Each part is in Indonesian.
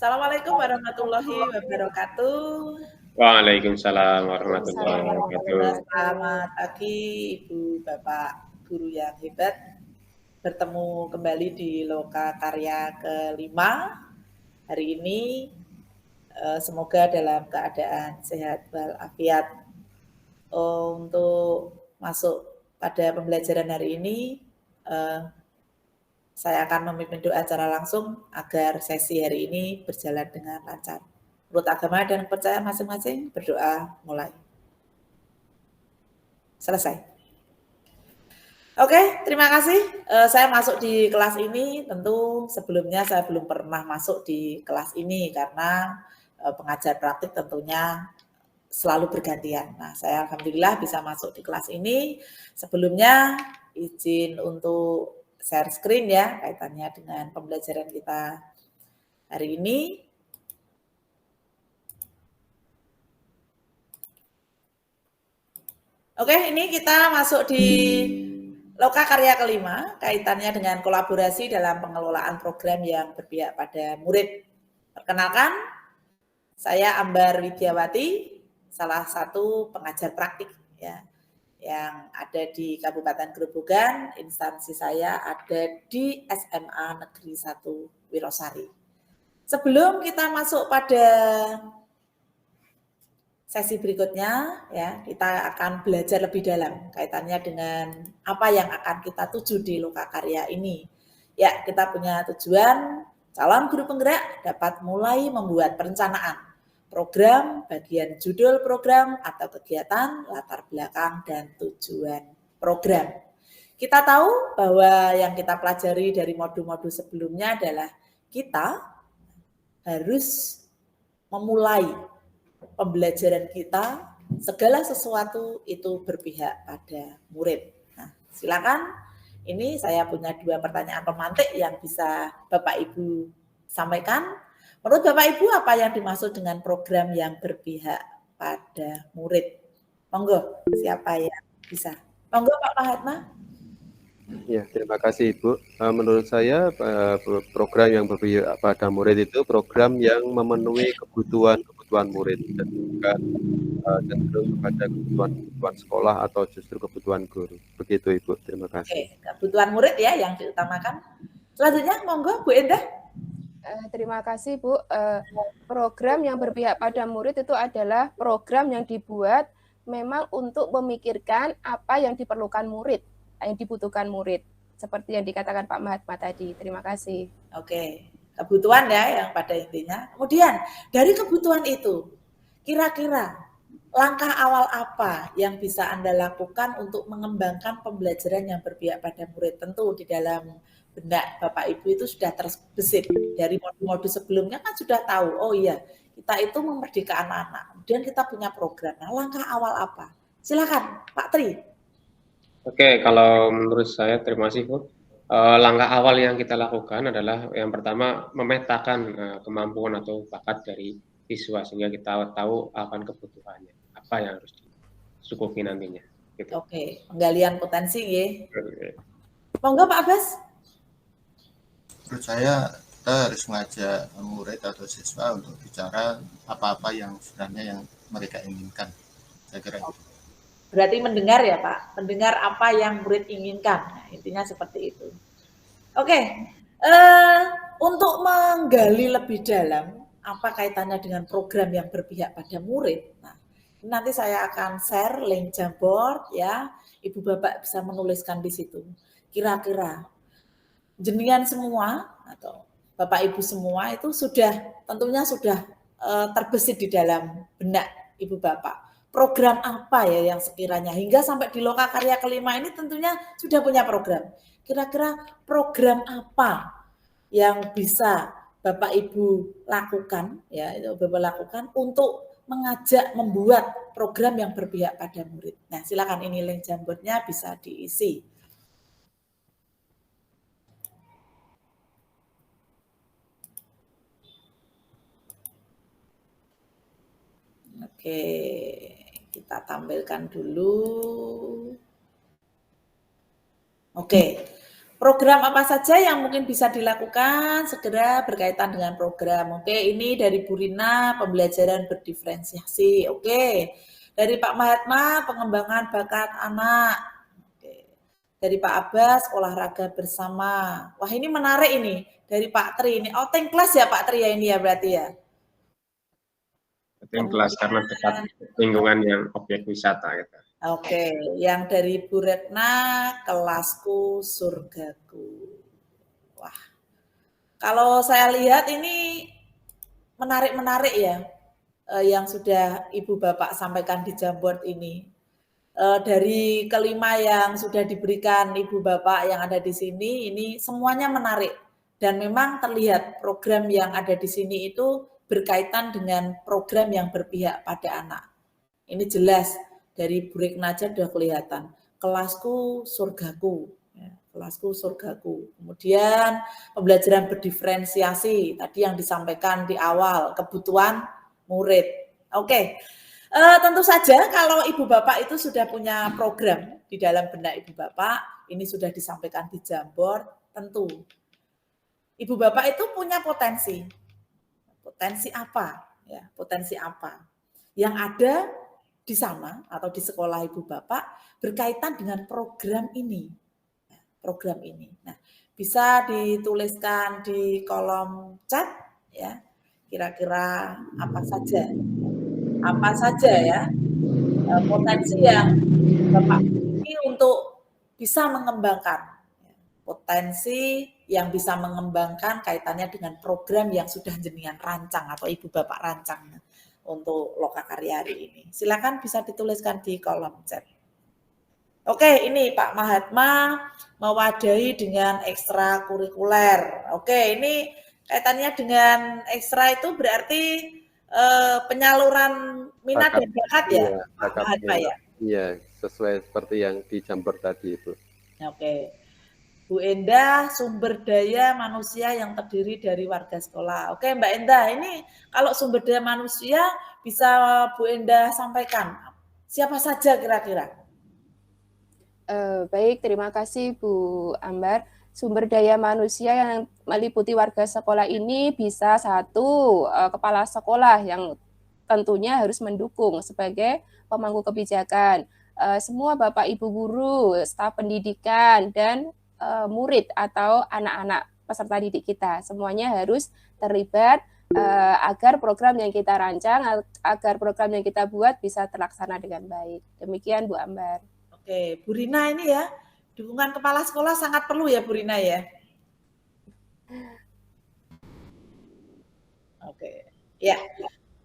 Assalamualaikum warahmatullahi wabarakatuh. Waalaikumsalam warahmatullahi Waalaikumsalam warahmatullahi wabarakatuh. wabarakatuh. Selamat pagi Ibu, Bapak, guru yang hebat. Bertemu kembali di Loka Karya kelima. Hari ini semoga dalam keadaan sehat walafiat. Untuk masuk pada pembelajaran hari ini, saya akan memimpin doa secara langsung agar sesi hari ini berjalan dengan lancar. Menurut agama dan kepercayaan masing-masing, berdoa mulai. Selesai. Oke, terima kasih. Saya masuk di kelas ini, tentu sebelumnya saya belum pernah masuk di kelas ini karena pengajar praktik tentunya selalu bergantian. Nah, saya alhamdulillah bisa masuk di kelas ini. Sebelumnya izin untuk share screen ya, kaitannya dengan pembelajaran kita hari ini. Oke, ini kita masuk di Loka Karya kelima, kaitannya dengan kolaborasi dalam pengelolaan program yang berpihak pada murid. Perkenalkan, saya Ambar Widyawati, salah satu pengajar praktik ya, yang ada di Kabupaten Grobogan. Instansi saya ada di SMA Negeri 1 Wirosari. Sebelum kita masuk pada sesi berikutnya, ya, kita akan belajar lebih dalam kaitannya dengan apa yang akan kita tuju di Loka Karya ini. Ya, kita punya tujuan calon guru penggerak dapat mulai membuat perencanaan program, bagian judul program atau kegiatan, latar belakang dan tujuan program. Kita tahu bahwa yang kita pelajari dari modul-modul sebelumnya adalah kita harus memulai pembelajaran kita, segala sesuatu itu berpihak pada murid. Nah, silakan. Ini saya punya 2 pertanyaan pemantik yang bisa Bapak Ibu sampaikan. Menurut Bapak Ibu, apa yang dimaksud dengan program yang berpihak pada murid? Monggo, siapa yang bisa? Monggo Pak Mahatma. Ya, terima kasih Ibu. Menurut saya program yang berpihak pada murid itu program yang memenuhi kebutuhan murid dan bukan cenderung kepada kebutuhan sekolah atau justru kebutuhan guru. Begitu Ibu, terima kasih. Oke, kebutuhan murid ya yang diutamakan. Selanjutnya, monggo Bu Endah. Terima kasih Bu. Program yang berpihak pada murid itu adalah program yang dibuat memang untuk memikirkan apa yang diperlukan murid, yang dibutuhkan murid. Seperti yang dikatakan Pak Mahatma tadi. Terima kasih. Oke, kebutuhan ya yang pada intinya. Kemudian dari kebutuhan itu, kira-kira langkah awal apa yang bisa Anda lakukan untuk mengembangkan pembelajaran yang berpihak pada murid? Tentu di dalam benak Bapak Ibu itu sudah terbesit dari modul-modul sebelumnya kan sudah tahu, oh iya kita itu memerdekakan anak, kemudian kita punya program. Nah, langkah awal apa? Silakan Pak Tri. Oke, kalau menurut saya, terima kasih Bu. Langkah awal yang kita lakukan adalah yang pertama memetakan kemampuan atau bakat dari siswa sehingga kita tahu akan kebutuhannya, apa yang harus dicukupi nantinya. Gitu. Oke, penggalian potensi ya. Monggo Pak Abbas. Menurut saya kita harus mengajak murid atau siswa untuk bicara apa-apa yang sebenarnya yang mereka inginkan. Saya kira itu. Berarti mendengar ya Pak, mendengar apa yang murid inginkan. Nah, intinya seperti itu. Oke, untuk menggali lebih dalam apa kaitannya dengan program yang berpihak pada murid. Nah, nanti saya akan share link Jamboard ya, Ibu Bapak bisa menuliskan di situ. Kira-kira jenengan semua atau Bapak Ibu semua itu tentunya sudah terbesit di dalam benak Ibu Bapak. Program apa ya yang sekiranya hingga sampai di Loka Karya kelima ini tentunya sudah punya program. Kira-kira program apa yang bisa Bapak Ibu lakukan ya, itu Bapak lakukan untuk mengajak membuat program yang berpihak pada murid. Nah, silakan ini link Jamboardnya bisa diisi. Oke, kita tampilkan dulu. Oke, Program apa saja yang mungkin bisa dilakukan segera berkaitan dengan program. Oke, ini dari Bu Rina, pembelajaran berdiferensiasi. Oke, dari Pak Mahatma, pengembangan bakat anak. Oke. Dari Pak Abbas, olahraga bersama. Wah, ini menarik ini. Dari Pak Tri, ini outing kelas ya Pak Tri ya ini ya berarti ya? Outing kelas karena dekat lingkungan yang objek wisata gitu. Oke, yang dari Bu Retna, kelasku surgaku. Wah, kalau saya lihat ini menarik-menarik ya, yang sudah Ibu Bapak sampaikan di Jamboard ini. Dari kelima yang sudah diberikan Ibu Bapak yang ada di sini, ini semuanya menarik. Dan memang terlihat program yang ada di sini itu berkaitan dengan program yang berpihak pada anak. Ini jelas. Dari Bu Retna aja sudah kelihatan. Kelasku surgaku. Ya, kelasku surgaku. Kemudian pembelajaran berdiferensiasi. Tadi yang disampaikan di awal. Kebutuhan murid. Oke. Tentu saja kalau Ibu Bapak itu sudah punya program di dalam benak Ibu Bapak. Ini sudah disampaikan di Jamboard. Tentu. Ibu Bapak itu punya potensi. Potensi apa? Ya, potensi apa? Yang ada di sana atau di sekolah Ibu Bapak berkaitan dengan program ini. Program ini. Nah, bisa dituliskan di kolom chat ya. Kira-kira apa saja? Apa saja ya? Potensi yang Bapak miliki untuk bisa mengembangkan. Potensi yang bisa mengembangkan kaitannya dengan program yang sudah jenengan rancang atau Ibu Bapak rancang untuk Lokakarya hari ini. Silakan bisa dituliskan di kolom chat. Oke, ini Pak Mahatma mewadahi dengan ekstrakurikuler. Oke, ini kaitannya dengan ekstra itu berarti penyaluran minat dan bakat ya, Iya, Pak Mahatma ya? Iya, sesuai seperti yang di Jamboard tadi itu. Oke. Bu Endah, sumber daya manusia yang terdiri dari warga sekolah. Oke Mbak Endah, ini kalau sumber daya manusia bisa Bu Endah sampaikan. Siapa saja kira-kira? Baik, terima kasih Bu Ambar. Sumber daya manusia yang meliputi warga sekolah ini bisa satu, kepala sekolah yang tentunya harus mendukung sebagai pemangku kebijakan. Semua Bapak Ibu guru, staf pendidikan, dan murid atau anak-anak peserta didik kita. Semuanya harus terlibat agar program yang kita rancang, agar program yang kita buat bisa terlaksana dengan baik. Demikian Bu Ambar. Oke, Bu Rina ini ya, dukungan kepala sekolah sangat perlu ya Bu Rina ya. Oke, ya.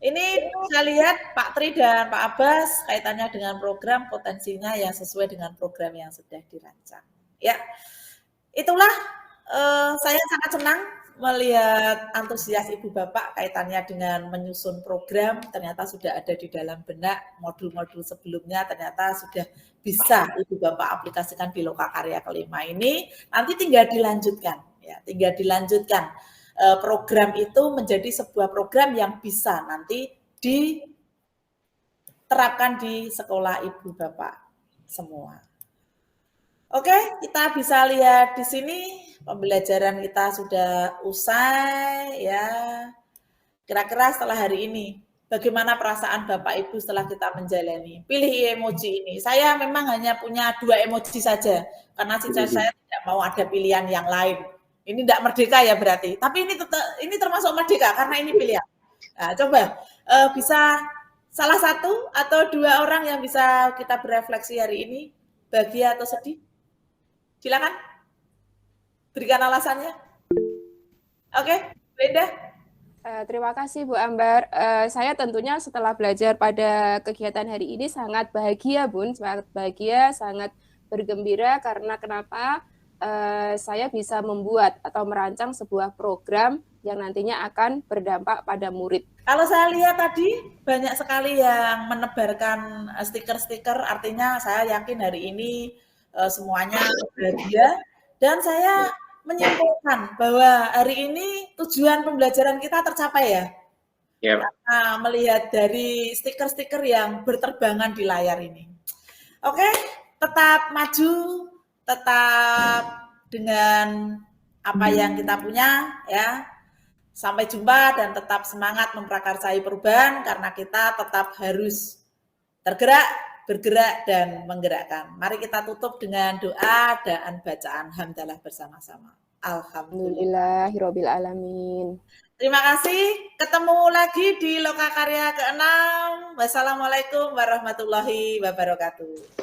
Ini saya lihat Pak Tri dan Pak Abbas kaitannya dengan program potensinya yang sesuai dengan program yang sudah dirancang. Ya, itulah saya sangat senang melihat antusias Ibu Bapak kaitannya dengan menyusun program. Ternyata sudah ada di dalam benak modul-modul sebelumnya. Ternyata sudah bisa Ibu Bapak aplikasikan di Lokakarya kelima ini. Nanti tinggal dilanjutkan, ya, tinggal dilanjutkan. Program itu menjadi sebuah program yang bisa nanti diterapkan di sekolah Ibu Bapak semua. Oke, kita bisa lihat di sini pembelajaran kita sudah usai ya. Kira-kira setelah hari ini, bagaimana perasaan Bapak Ibu setelah kita menjalani? Pilih emoji ini. Saya memang hanya punya 2 emoji saja, karena saya tidak mau ada pilihan yang lain. Ini tidak merdeka ya berarti. Tapi ini termasuk merdeka karena ini pilihan. Nah, coba bisa salah satu atau 2 orang yang bisa kita berefleksi hari ini, bahagia atau sedih? Silakan. Berikan alasannya. Oke, Linda. Terima kasih Bu Ambar. Saya tentunya setelah belajar pada kegiatan hari ini sangat bahagia, Bun. Sangat bahagia, sangat bergembira karena kenapa? Saya bisa membuat atau merancang sebuah program yang nantinya akan berdampak pada murid. Kalau saya lihat tadi banyak sekali yang menebarkan stiker-stiker, artinya saya yakin hari ini semuanya bahagia dan saya menyimpulkan bahwa hari ini tujuan pembelajaran kita tercapai ya. Yep. Karena melihat dari stiker-stiker yang berterbangan di layar ini. Oke, tetap maju, tetap dengan apa yang kita punya ya. Sampai jumpa dan tetap semangat memprakarsai perubahan karena kita tetap harus tergerak, bergerak, dan menggerakkan. Mari kita tutup dengan doa dan bacaan hamdalah bersama-sama. Alhamdulillah. Alhamdulillahirabbil alamin. Terima kasih. Ketemu lagi di Lokakarya ke-6. Wassalamualaikum warahmatullahi wabarakatuh.